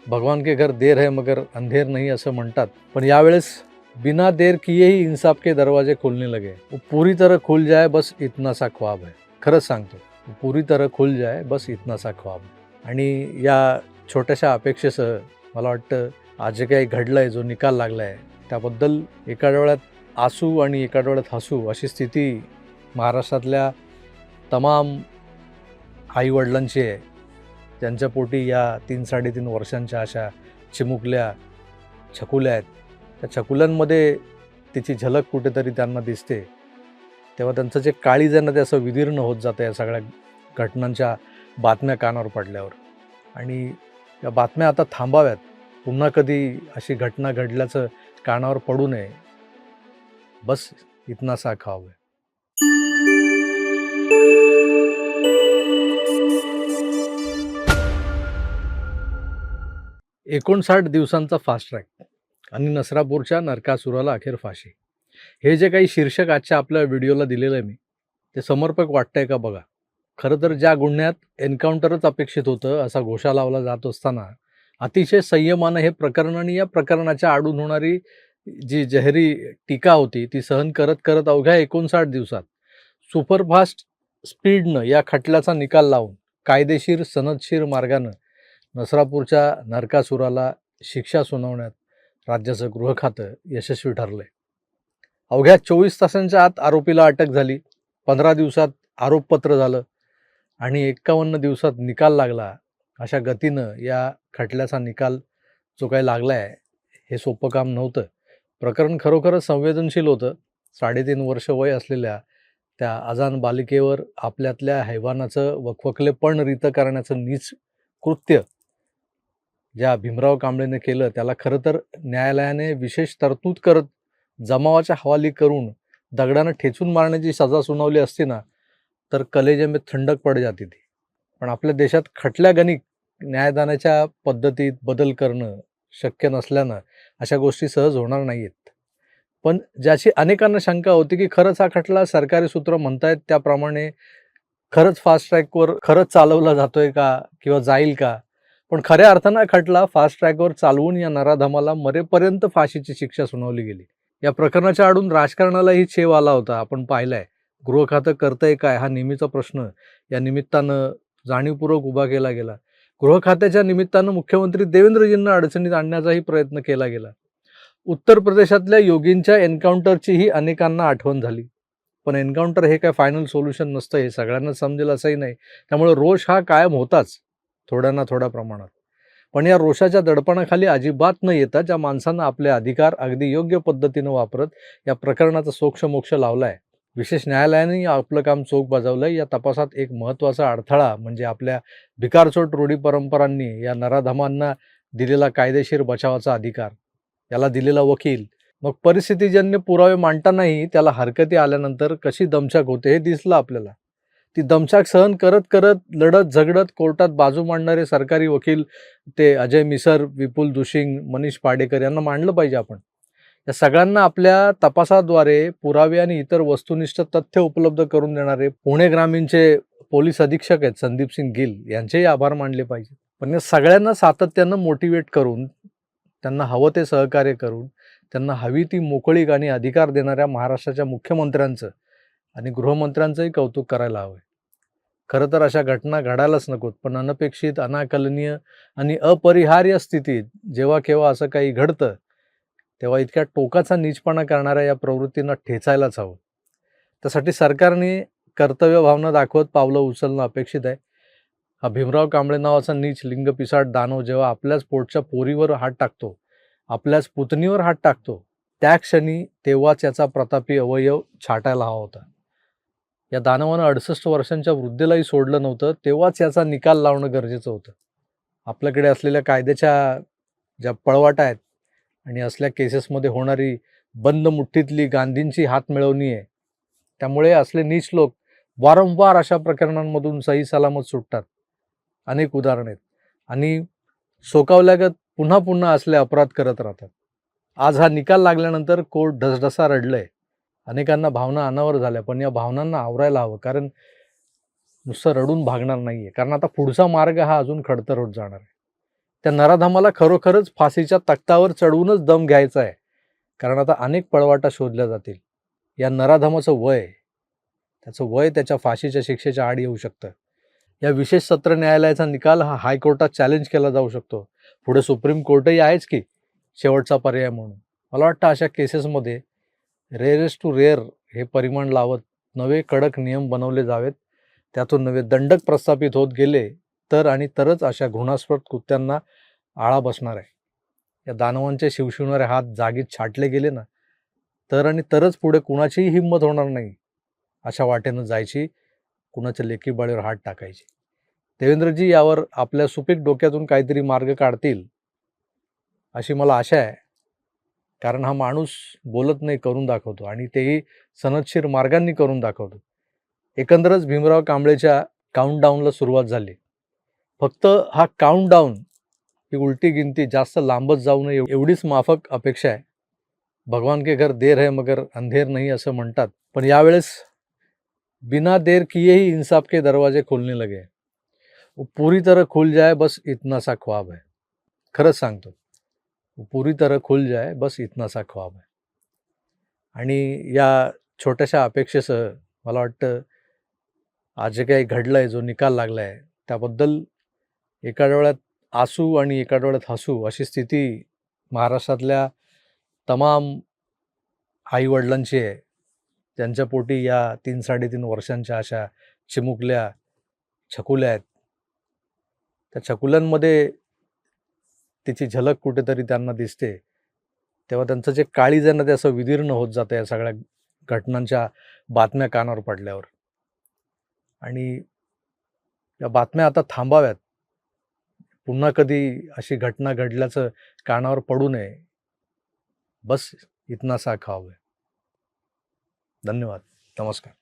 भगवान के घर देर है मगर अंधेर नहीं असं म्हणतात, पण यावेळेस बिना देर किए ही इंसाफ के दरवाजे खुलने लगे। वो पूरी तरह खुल जाए बस इतना सा ख्वाब है। खरंच सांगतो, पूरी तरह खुल जाए बस इतना सा ख्वाब है। आणि या छोट्याशा अपेक्षेसह मला वाटतं आज जे काही घडलंय, जो निकाल लागलाय, त्याबद्दल एका डोळ्यात आसू आणि एका डोळ्यात हसू अशी स्थिती महाराष्ट्रातल्या तमाम आईवडिलांची आहे, त्यांच्या पोटी या 3-3.5 वर्षांच्या अशा चिमुकल्या छकुल्या आहेत। त्या छकुल्यांमध्ये तिची झलक कुठेतरी त्यांना दिसते, तेव्हा त्यांचं जे काळीज आहे ना, ते असं विदीर्ण होत जातं या सगळ्या घटनांच्या बातम्या कानावर पडल्यावर। आणि या बातम्या आता थांबाव्यात, पुन्हा कधी अशी घटना घडल्याचं कानावर पडू नये, बस इतना सा ख्वाब है। 59 दिवसांचा फास्ट ट्रॅक आणि नसरापूरच्या नरकासुराला अखेर फाशी, हे जे काही शीर्षक आजच्या आपल्या व्हिडिओला दिलेलं आहे मी, ते समर्पक वाटतंय का बघा। खरं तर ज्या गुन्ह्यात एन्काउंटरच अपेक्षित होतं असा घोषा लावला जात असताना अतिशय संयमानं हे प्रकरण आणि या प्रकरणाच्या आडून होणारी जी जहरी टीका होती ती सहन करत करत अवघ्या 59 दिवसात सुपरफास्ट स्पीडनं या खटल्याचा निकाल लावून कायदेशीर सनदशीर मार्गानं नसरापूरच्या नरकासुराला शिक्षा सुनावण्यात राज्याचं गृह खातं यशस्वी ठरलंय। अवघ्या 24 तासांच्या आत आरोपीला अटक झाली, 15 दिवसात आरोपपत्र झालं आणि 51 दिवसात निकाल लागला। अशा गतीनं या खटल्याचा निकाल जो काही लागलाय हे सोपं काम नव्हतं। प्रकरण खरोखरच संवेदनशील होतं। 3.5 वर्ष वय असलेल्या त्या अजान बालिकेवर आपल्यातल्या हैवानाचं वकवकलेपण रीत करण्याचं नीच कृत्य ज्या भीमराव कांबळेने केलं, त्याला खरं तर न्यायालयाने विशेष तरतूद करत जमावाच्या हवाली करून दगडानं ठेचून मारण्याची सजा सुनावली असती ना, तर कलेजे में थंडक पड जाती थी। पण आपल्या देशात खटल्यागणिक न्यायदानाच्या पद्धतीत बदल करणं शक्य नसल्यानं अशा गोष्टी सहज होणार नाहीत। पण ज्याची अनेकांना शंका होती की खरंच हा खटला सरकारी सूत्र म्हणतायत त्याप्रमाणे खरंच फास्ट ट्रॅकवर खरंच चालवला जातोय का किंवा जाईल का, पण खऱ्या अर्थानं खटला फास्ट ट्रॅकवर चालवून या नराधमाला मरेपर्यंत फाशीची शिक्षा सुनावली गेली। या प्रकरणाच्या आडून राजकारणालाही छेव आला होता, आपण पाहिलाय। गृह खातं करतंय काय हा नेहमीचा प्रश्न या निमित्तानं जाणीवपूर्वक उभा केला गेला। गृह खात्याच्या निमित्तानं मुख्यमंत्री देवेंद्रजींना अडचणीत आणण्याचाही प्रयत्न केला गेला। उत्तर प्रदेशातल्या योगींच्या एन्काउंटरचीही अनेकांना आठवण झाली, पण एन्काउंटर हे काय फायनल सोल्युशन नसतं हे सगळ्यांनाच समजेल असंही नाही। त्यामुळे रोष हा कायम होताच, थोड्या ना थोड्या प्रमाणात। पण या रोषाच्या दडपणाखाली अजिबात न येता ज्या माणसांना आपले अधिकार अगदी योग्य पद्धतीनं वापरत या प्रकरणाचा सोक्षमोक्ष लावलाय, विशेष न्यायालयाने आपलं काम चोख बजावलंय। या तपासात एक महत्त्वाचा अडथळा म्हणजे आपल्या भिकारचोट रूढी परंपरांनी या नराधमांना दिलेला कायदेशीर बचावाचा अधिकार, याला दिलेला वकील, मग परिस्थितीजन्य पुरावे मांडतानाही त्याला हरकती आल्यानंतर कशी दमछाक होते हे दिसलं आपल्याला। ती दमछाक सहन करत करत लढत झगडत कोर्टात बाजू मांडणारे सरकारी वकील ते अजय मिसर, विपुल दुशिंग, मनीष पाडेकर यांना मांडलं पाहिजे आपण। या सगळ्यांना आपल्या तपासाद्वारे पुरावे आणि इतर वस्तुनिष्ठ तथ्य उपलब्ध करून देणारे पुणे ग्रामीणचे पोलीस अधीक्षक आहेत संदीप सिंग गिल, यांचेही आभार मानले पाहिजे। पण या सगळ्यांना सातत्यानं मोटिवेट करून, त्यांना हवं ते सहकार्य करून, त्यांना हवी ती मोकळीक आणि अधिकार देणाऱ्या महाराष्ट्राच्या मुख्यमंत्र्यांचं आणि गृहमंत्र्यांचंही कौतुक करायला हवं। खरं तर अशा घटना घडायलाच नकोत, पण अनपेक्षित, अनाकलनीय आणि अपरिहार्य स्थितीत जेव्हा केव्हा असं काही घडतं, तेव्हा इतक्या टोकाचा नीचपणा करणाऱ्या या प्रवृत्तींना ठेचायलाच हवं। त्यासाठी सरकारने कर्तव्य भावना दाखवत पावलं उचलणं अपेक्षित आहे। हा भीमराव कांबळे नावाचा नीच लिंगपिसाट दानव जेव्हा आपल्याच पोटच्या पोरीवर हात टाकतो, आपल्याच पुतणीवर हात टाकतो, त्या क्षणी तेव्हाच याचा प्रतापी अवयव छाटायला हवा होता। या दानवानं 68 वर्षांच्या वृद्धेलाही सोडलं नव्हतं, तेव्हाच याचा निकाल लावणं गरजेचं होतं। आपल्याकडे असलेल्या कायद्याच्या ज्या पळवाटा आहेत आणि असल्या केसेसमध्ये होणारी बंद मुठ्ठीतली गांधींची हात मिळवणी आहे, त्यामुळे असले नीच लोक वारंवार अशा प्रकरणांमधून सही सलामत सुटतात। अनेक उदाहरणं आहेत आणि सोकावल्यागत पुन्हा पुन्हा असले अपराध करत राहतात। आज हा निकाल लागल्यानंतर कोर्ट ढसढसा रडलंय, अनेकांना भावना अनावर झाल्या, पण या भावनांना आवरायला हवं, कारण नुसतं रडून भागणार नाहीये, कारण आता पुढचा मार्ग हा अजून खडतर होत जाणार आहे। त्या नराधमाला खरोखरच फाशीच्या तख्तावर चढवूनच दम घ्यायचा आहे. कारण आता अनेक पळवाटा शोधल्या जातील. या नराधमाचं वय, त्याचं वय त्याच्या फाशीच्या शिक्षेच्या आड येऊ शकतं. या विशेष सत्र न्यायालयाचा निकाल हा हायकोर्टात चॅलेंज केला जाऊ शकतो. पुढे सुप्रीम कोर्टही आहेच की शेवटचा पर्याय म्हणून. मला वाटतं अशा केसेसमध्ये रेअरेस्ट टू रेअर हे परिमाण लावत नवे कडक नियम बनवले जावेत. त्यातून नवे दंडक प्रस्थापित होत गेले तरच अशा घृणास्पद कृत्यांना आळा बसणार आहे. या दानवांचे शिवशिवणारे हात जागीच छाटले गेले ना, तरच पुढे कुणाचीही हिंमत होणार नाही अशा वाटेनं जायची, कुणाच्या लेकीबाळीवर हात टाकायची. देवेंद्रजी यावर आपल्या सुपीक डोक्यातून काहीतरी मार्ग काढतील अशी मला आशा आहे. कारण हा माणूस बोलत नाही, करून दाखवतो आणि तेही सनदशीर मार्गांनी करून दाखवतो. एकंदरच भीमराव कांबळेच्या काउंटडाऊनला सुरुवात झाली. फक्त हा काउंटडाऊन ही उलटी गिनती जास्त लांबच जाऊ नये एवढीच माफक अपेक्षा आहे. भगवान के घर देर है मगर अंधेर नहीं असं म्हणतात. पण यावेळेस बिना देर किए ही इंसाफ के दरवाजे खोलने लगे. वो पूरी तरह खुल जाए बस इतना सा ख्वाब है. खरंच सांगतो, वो पूरी तरह खुल जाए बस इतना सा ख्वाब है. आणि या छोट्याशा अपेक्षेसह मला वाटतं आज जे काही घडलंय, जो निकाल लागलाय, त्याबद्दल एका डोळ्यात आसू आणि एका डोळ्यात हसू अशी स्थिती महाराष्ट्रातल्या तमाम आईवडिलांची आहे, ज्यांच्या पोटी या 3-3.5 वर्षांच्या अशा चिमुकल्या छकुल्या आहेत. त्या छकुल्यांमध्ये तिची झलक कुठेतरी त्यांना दिसते. तेव्हा त्यांचं जे काळीज आहे ना, ते असं विदीर्ण होत जातं या सगळ्या घटनांच्या बातम्या कानावर पडल्यावर. आणि या बातम्या आता थांबाव्यात. पुन्हा कधी अशी घटना घडल्याचं कानावर पडू नये. बस इतना सा ख्वाब है. धन्यवाद. नमस्कार.